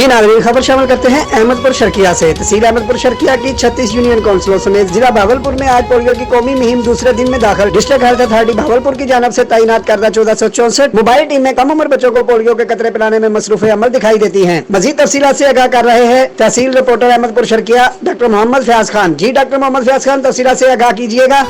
नाज़रीन, खबर शामिल करते हैं अहमदपुर शर्किया से। तहसील अहमदपुर शर्किया की 36 यूनियन काउंसिलों समेत जिला बहावलपुर में आज पोलियो की कौमी मुहिम दूसरे दिन में दाखिल। डिस्ट्रिक्ट हेल्थ अथॉरिटी बहावलपुर की जानिब से तैनात करदा 1464 मोबाइल टीम में कम उम्र बच्चों को पोलियो के कतरे पिलाने में मसरूफ अमल दिखाई देती है। मजीद तफसीलात से आगाह कर रहे हैं तहसील रिपोर्टर अहमदपुर शर्किया डॉक्टर मोहम्मद फयाज खान। जी डॉक्टर मोहम्मद फयाज खान, तफसीलात से आगाह कीजिएगा।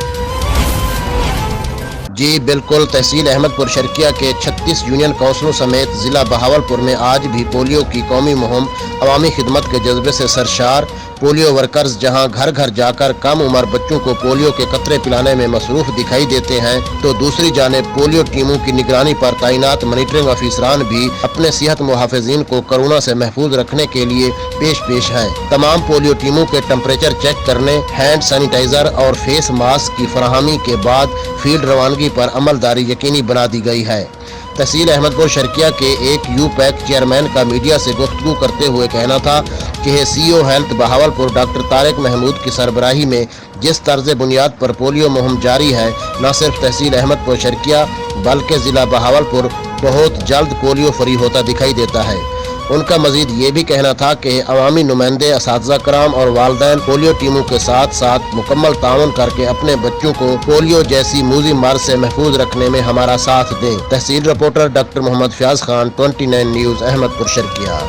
जी बिल्कुल, तहसील अहमदपुर शर्किया के 36 यूनियन काउंसिलों समेत ज़िला बहावलपुर में आज भी पोलियो की कौमी मुहिम अवामी खिदमत के जज्बे से सरशार। पोलियो वर्कर्स जहां घर घर जाकर कम उम्र बच्चों को पोलियो के कतरे पिलाने में मसरूफ दिखाई देते हैं, तो दूसरी जानिब पोलियो टीमों की निगरानी पर तैनात मॉनिटरिंग अफसरान भी अपने सेहत मुहाफिजीन को कोरोना से महफूज रखने के लिए पेश हैं। तमाम पोलियो टीमों के टेम्परेचर चेक करने, हैंड सैनिटाइजर और फेस मास्क की फराहमी के बाद फील्ड रवानगी पर अमलदारी यकीनी बना दी गई है। तहसील अहमदपुर शर्किया के एक यूपैक चेयरमैन का मीडिया से गुफ्तगू करते हुए कहना था कि CEO health Bahawalpur doctor Tariq Mahmood की सरबराही में जिस तर्ज बुनियाद पर पोलियो मुहिम जारी है, न सिर्फ तहसील अहमदपुर शर्किया बल्कि ज़िला बहावलपुर बहुत जल्द पोलियो फ्री होता दिखाई देता है। उनका मजीद ये भी कहना था कि अवामी नुमाइंदे, असातिज़ा कराम और वालिदैन पोलियो टीमों के साथ साथ मुकम्मल ताउन करके अपने बच्चों को पोलियो जैसी मूजी मर्ज से महफूज रखने में हमारा साथ दें। तहसील reporter doctor Mohammad Fayyaz Khan, 29 news, Ahmadpur Sharqia.